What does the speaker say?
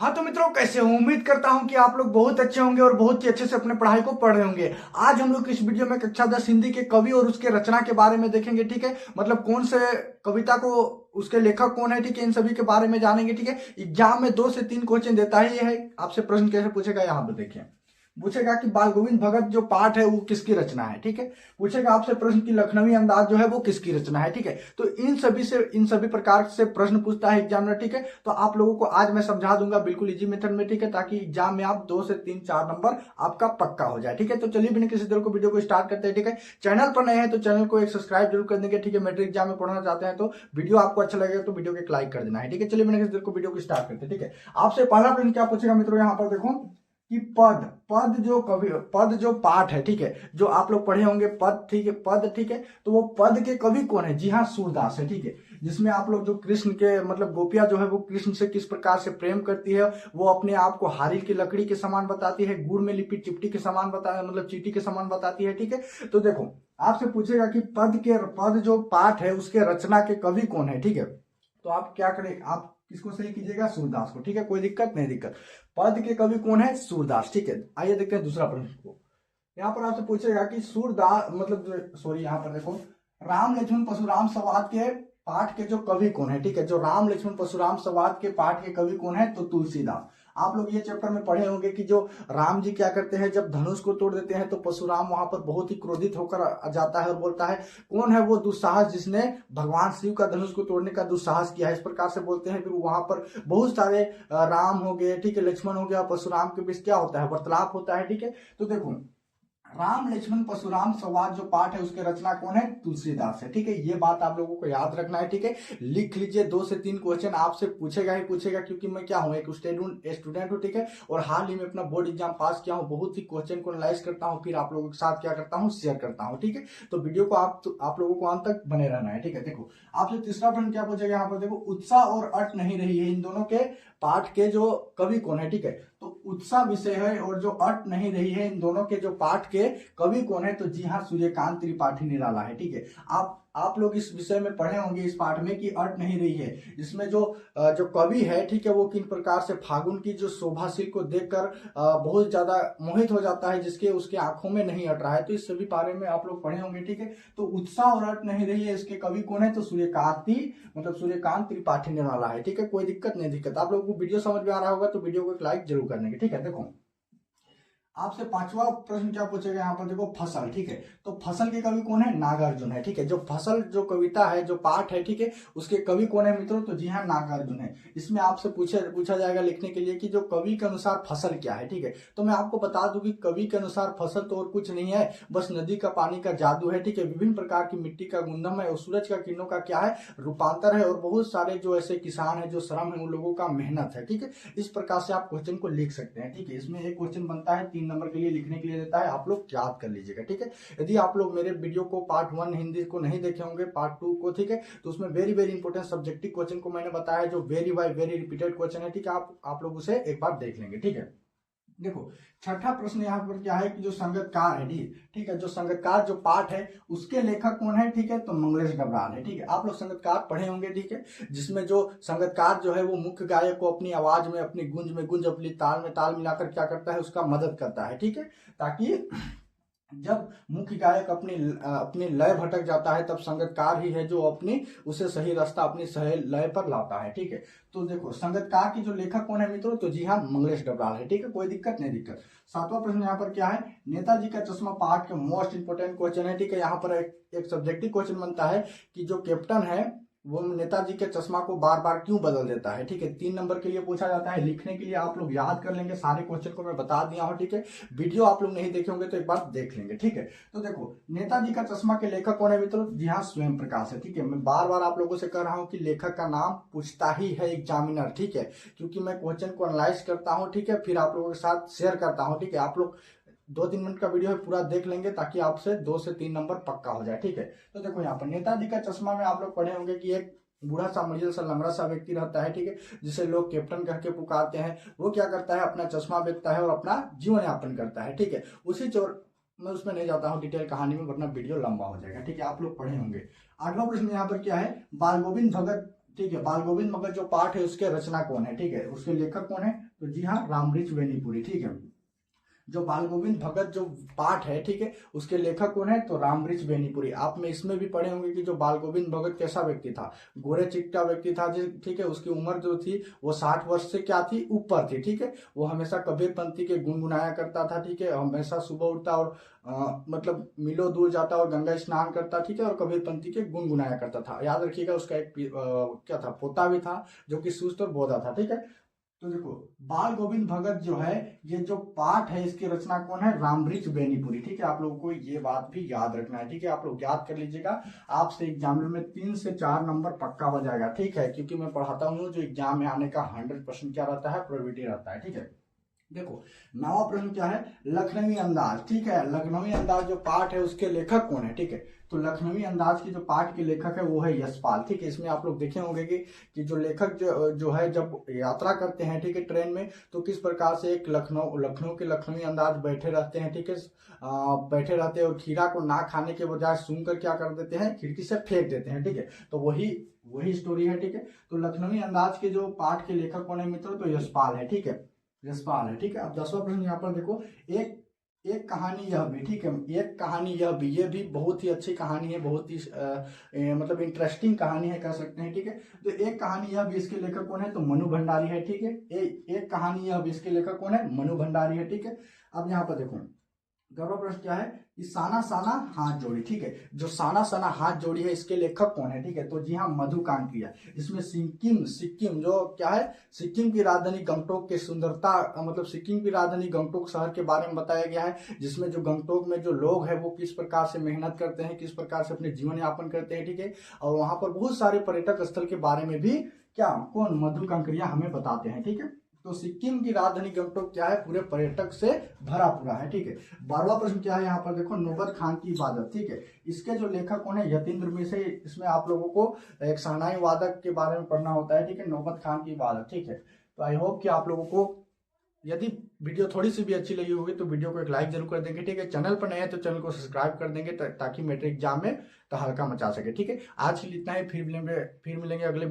हाँ तो मित्रों, कैसे हो? उम्मीद करता हूँ कि आप लोग बहुत अच्छे होंगे और बहुत ही अच्छे से अपने पढ़ाई को पढ़ रहे होंगे। आज हम लोग इस वीडियो में कक्षा 10 हिंदी के कवि और उसके रचना के बारे में देखेंगे। ठीक है, मतलब कौन से कविता को, उसके लेखक कौन है, ठीक है, इन सभी के बारे में जानेंगे। ठीक है, एग्जाम में 2 से 3 क्वेश्चन देता ही है। आपसे प्रश्न कैसे पूछेगा, यहाँ पर देखिए। पूछेगा कि बाल गोविंद भगत जो पाठ है वो किसकी रचना है। ठीक है, पूछेगा आपसे प्रश्न की लखनवी अंदाज जो है वो किसकी रचना है। ठीक है, तो इन सभी प्रकार से प्रश्न पूछता है एग्जामिनर। ठीक है, तो आप लोगों को आज मैं समझा दूंगा बिल्कुल इजी मेथड में। ठीक है, ताकि एग्जाम में आप 2 से 3 4 नंबर आपका पक्का हो जाए। ठीक है, तो चलिए बिना किसी देर को वीडियो को स्टार्ट करते हैं। ठीक है, चैनल पर नए हैं तो चैनल को एक सब्सक्राइब जरूर कर देंगे। ठीक है, मैट्रिक एग्जाम में पढ़ना चाहते हैं तो वीडियो आपको अच्छा लगेगा तो वीडियो को एक लाइक कर देना है। ठीक है, चलिए बिना किसी देर को वीडियो को स्टार्ट करते हैं। ठीक है, आपसे पहला प्रश्न क्या पूछेगा मित्रों, यहाँ पर देखो कि पद पद जो कवि, पद जो पाठ है, ठीक है, जो आप लोग पढ़े होंगे पद। ठीक है, पद, ठीक है, तो वो पद के कवि कौन है? जी हाँ, सूरदास है। ठीक है, जिसमें आप लोग जो कृष्ण के, मतलब गोपियां जो है वो कृष्ण से किस प्रकार से प्रेम करती है, वो अपने आप को हारिल की लकड़ी के समान बताती है, गुड़ में लिपी चिपटी के समान बता, मतलब चीटी के समान बताती है। ठीक है, तो देखो आपसे पूछेगा कि पद जो पाठ है उसके रचना के कवि कौन है। ठीक है, तो आप क्या करें, आप किसको सही कीजिएगा? सूरदास को। ठीक है, कोई दिक्कत नहीं, दिक्कत। पद के कवि कौन है? सूरदास। ठीक है, आइए देखते हैं दूसरा प्रश्न को। यहाँ पर आपसे पूछेगा कि सूरदास, मतलब सॉरी, यहाँ पर देखो, राम लक्ष्मण परशुराम संवाद के पाठ के जो कवि कौन है। ठीक है, जो राम लक्ष्मण परशुराम संवाद के पाठ के कवि कौन है? तो तुलसीदास। आप लोग ये चैप्टर में पढ़े होंगे कि जो राम जी क्या करते हैं, जब धनुष को तोड़ देते हैं तो परशुराम वहां पर बहुत ही क्रोधित होकर आ जाता है और बोलता है, कौन है वो दुस्साहस जिसने भगवान शिव का धनुष को तोड़ने का दुस्साहस किया है, इस प्रकार से बोलते हैं। फिर वहां पर बहुत सारे राम हो गए, ठीक है, लक्ष्मण हो गया, परशुराम के बीच क्या होता है? वार्तालाप होता है। ठीक है, तो देखो राम लक्ष्मण परशुराम संवाद जो पाठ है उसके रचना कौन है? तुलसीदास है। ठीक है, ये बात आप लोगों को याद रखना है। ठीक है, लिख लीजिए, 2 से 3 क्वेश्चन आपसे पूछेगा ही पूछेगा, क्योंकि मैं क्या हूँ, एक स्टूडेंट हूँ। ठीक है, और हाल ही में अपना बोर्ड एग्जाम पास किया हूँ, बहुत ही क्वेश्चन को एनालाइज करता हूँ, फिर आप लोगों के साथ क्या करता हूँ, शेयर करता हूँ। ठीक है, तो वीडियो को आप लोगों को अंत तक बने रहना है। ठीक है, देखो आपसे तीसरा प्रश्न क्या पूछेगा, यहाँ पर देखो, उत्साह और अट नहीं रही है, इन दोनों के पाठ के जो कवि कौन है? ठीक है, तो उत्साह विषय है और जो अट नहीं रही है, इन दोनों के जो पाठ के कवि कौन है? तो जी हाँ, सूर्यकांत त्रिपाठी निराला है। ठीक है, आप लोग इस विषय में पढ़े होंगे इस पाठ में कि अट नहीं रही है, जिसमें जो कवि है, ठीक है, वो किन प्रकार से फागुन की जो शोभाशील को देखकर बहुत ज्यादा मोहित हो जाता है, जिसके उसके आंखों में नहीं अट रहा है। तो इस सभी बारे में आप लोग पढ़े होंगे। ठीक है, तो उत्साह और अट नहीं रही है, इसके कवि कौन है? तो सूर्यकांत त्रिपाठी निराला है। ठीक है, कोई दिक्कत नहीं, दिक्कत। आप लोगों को वीडियो समझ में आ रहा होगा तो वीडियो को एक लाइक जरूर कर देंगे। ठीक है, देखो आपसे पांचवा प्रश्न क्या पूछेगा, यहाँ पर देखो, फसल। ठीक है, तो फसल के कवि कौन है? नागार्जुन है। ठीक है, जो फसल जो कविता है, जो पाठ है, ठीक है, उसके कवि कौन है मित्रों? तो जी हाँ, नागार्जुन है। इसमें आपसे पूछा जाएगा लिखने के लिए कि जो कवि के अनुसार फसल क्या है। ठीक है, तो मैं आपको बता दूं कि कवि के अनुसार फसल तो और कुछ नहीं है, बस नदी का पानी का जादू है। ठीक है, विभिन्न प्रकार की मिट्टी का गुंदम है और सूरज का किरणों का क्या है? रूपांतर है, और बहुत सारे जो ऐसे किसान है, जो श्रम है, उन लोगों का मेहनत है। ठीक है, इस प्रकार से आप क्वेश्चन को लिख सकते हैं। ठीक है, इसमें एक क्वेश्चन बनता है 3 नंबर के लिए, लिखने के लिए देता है, आप लोग याद कर लीजिएगा। ठीक है, यदि आप लोग मेरे वीडियो को पार्ट 1 हिंदी को नहीं देखे होंगे, पार्ट 2 को, ठीक है, तो उसमें very very important subjective question को मैंने बताया, जो very by very repeated question है। ठीक है, आप लोग उसे एक बार देख लेंगे। ठीक है, देखो छठा प्रश्न यहाँ पर क्या है कि जो संगीतकार है, ठीक है, जो संगीतकार जो पाठ है उसके लेखक कौन है? ठीक है, तो मंगलेश डबराल है। ठीक है, आप लोग संगीतकार पढ़े होंगे। ठीक है, जिसमें जो संगीतकार जो है वो मुख्य गायक को अपनी आवाज में, अपनी गुंज में गुंज, अपनी ताल में ताल मिलाकर क्या करता है, उसका मदद करता है। ठीक है, ताकि जब मुख्य गायक अपनी अपनी लय भटक जाता है, तब संगीतकार ही है जो अपनी उसे सही रास्ता, अपनी सही लय पर लाता है। ठीक है, तो देखो संगीतकार की जो लेखक कौन है मित्रों? तो जी हाँ, मंगलेश डबराल है। ठीक है, कोई दिक्कत नहीं, दिक्कत। सातवां प्रश्न यहाँ पर क्या है? नेताजी का चश्मा पाठ के मोस्ट इंपोर्टेंट क्वेश्चन है। ठीक है, यहाँ पर एक सब्जेक्टिव क्वेश्चन बनता है कि जो कैप्टन है वो नेताजी के चश्मा को बार बार क्यों बदल देता है। ठीक है, 3 नंबर के लिए पूछा जाता है, लिखने के लिए आप लोग याद कर लेंगे, सारे क्वेश्चन को मैं बता दिया हूँ। ठीक है, वीडियो आप लोग नहीं देखे होंगे तो एक बार देख लेंगे। ठीक है, तो देखो नेताजी का चश्मा के लेखक कौन है मित्रों? जी हाँ, स्वयं प्रकाश है। ठीक है, मैं बार बार आप लोगों से कह रहा हूँ कि लेखक का नाम पूछता ही है एग्जामिनर। ठीक है, क्योंकि मैं क्वेश्चन को एनालाइज करता हूँ। ठीक है, फिर आप लोगों के साथ शेयर करता हूँ। ठीक है, आप लोग 2-3 मिनट का वीडियो है, पूरा देख लेंगे ताकि आपसे 2 से 3 नंबर पक्का हो जाए। ठीक है, तो देखो यहाँ पर नेताजी का चश्मा में आप लोग पढ़े होंगे कि एक बूढ़ा सा मरियल सा लंगड़ा सा व्यक्ति रहता है। ठीक है, जिसे लोग कैप्टन कह के पुकारते हैं। वो क्या करता है, अपना चश्मा बेचता है और अपना जीवन यापन करता है। ठीक है, उसी चोर मैं उसमें नहीं जाता हूँ डिटेल कहानी में, वरना वीडियो लंबा हो जाएगा। ठीक है, आप लोग पढ़े होंगे। आठवां प्रश्न यहाँ पर क्या है? बाल गोविंद भगत। ठीक है, बाल गोविंद भगत जो पाठ है उसके रचना कौन है? ठीक है, उसके लेखक कौन है? तो जी हाँ, रामरिच बेनीपुरी, ठीक है। जो बाल गोविंद भगत जो पाठ है, ठीक है, उसके लेखक कौन है, तो रामरिच बेनीपुरी। आप में इसमें भी पढ़े होंगे कि जो बाल गोविंद भगत कैसा व्यक्ति था, गोरे चिट्टा व्यक्ति था जी, ठीक है। उसकी उम्र जो थी वो 60 वर्ष से क्या थी, ऊपर थी, ठीक है। वो हमेशा कबीरपंथी के गुनगुनाया करता था, ठीक है। हमेशा सुबह उठता और मतलब मीलों दूर जाता और गंगा स्नान करता, ठीक है, और कबीरपंथी के गुनगुनाया करता था। याद रखिएगा, उसका एक क्या था, पोता भी था जो कि सुस्त और बोधा था, ठीक है। तो देखो, बाल गोविंद भगत जो है, ये जो पाठ है इसकी रचना कौन है, रामरिच बेनीपुरी, ठीक है। आप लोगों को ये बात भी याद रखना है, ठीक है। आप लोग याद कर लीजिएगा, आपसे एग्जाम में 3 से 4 नंबर पक्का हो जाएगा, ठीक है। क्योंकि मैं पढ़ाता हूँ जो एग्जाम में आने का 100% क्या रहता है, प्रोबेबिलिटी रहता है, ठीक है। देखो, नवा प्रश्न क्या है, लखनवी अंदाज, ठीक है। लखनवी अंदाज जो पाठ है उसके लेखक कौन है, ठीक है। तो लखनवी अंदाज की जो पाठ के लेखक है वो है यशपाल, ठीक है। इसमें आप लोग देखे होंगे कि जो लेखक जो है जब यात्रा करते हैं, ठीक है, ट्रेन में, तो किस प्रकार से एक लखनऊ के लखनवी अंदाज बैठे रहते हैं, ठीक है। बैठे रहते हैं और खीरा को ना खाने के बजाय सूंघकर क्या कर देते हैं, खिड़की से फेंक देते हैं, ठीक है। तो वही वही स्टोरी है, ठीक है। तो लखनवी अंदाज के जो पाठ के लेखक कौन है मित्रों, तो यशपाल है, ठीक है। यशपाल है, ठीक है। अब 10वां प्रश्न यहाँ पर देखो, एक एक कहानी यह भी, ठीक है। एक कहानी यह भी, ये भी बहुत ही अच्छी कहानी है, बहुत ही मतलब इंटरेस्टिंग कहानी है कह सकते हैं, ठीक है। तो एक कहानी यह भी, इसके लेखक कौन है, तो मनु भंडारी है, ठीक है। एक कहानी यह भी, इसके लेखक कौन है, मनु भंडारी है, ठीक है। अब यहाँ पर देखो, गौरव प्रश्न क्या है कि साना साना हाथ जोड़ी, ठीक है। जो साना साना हाथ जोड़ी है इसके लेखक कौन है, ठीक है। तो जी हाँ, मधु कांकरिया। इसमें सिक्किम जो क्या है, सिक्किम की राजधानी गंगटोक की सुंदरता, मतलब सिक्किम की राजधानी गंगटोक शहर के बारे में बताया गया है, जिसमें जो गंगटोक में जो लोग हैं वो किस प्रकार से मेहनत करते हैं, किस प्रकार से अपने जीवन यापन करते हैं, ठीक है। और वहां पर बहुत सारे पर्यटक स्थल के बारे में भी क्या, कौन, मधु कांकरिया हमें बताते हैं, ठीक है। तो सिक्किम की राजधानी गंगटोक क्या है, पूरे पर्यटक से भरा पूरा है, ठीक है। 12वां प्रश्न क्या है यहाँ पर देखो, नौबत खान की इबादत, ठीक है। इसके जो लेखक कौन है, यतीन्द्र मिश्र। इसमें आप लोगों को एक शहनाई वादक के बारे में पढ़ना होता है, ठीक है, नौबत खान की इबादत, ठीक है। तो आई होप कि आप लोगों को यदि वीडियो थोड़ी सी भी अच्छी लगी होगी तो वीडियो को एक लाइक जरूर कर देंगे, ठीक है। चैनल पर नए हैं तो चैनल को सब्सक्राइब कर देंगे ताकि मेट्रिक एग्जाम में तहलका मचा सके, ठीक है। आज के लिए इतना ही, फिर मिलेंगे अगले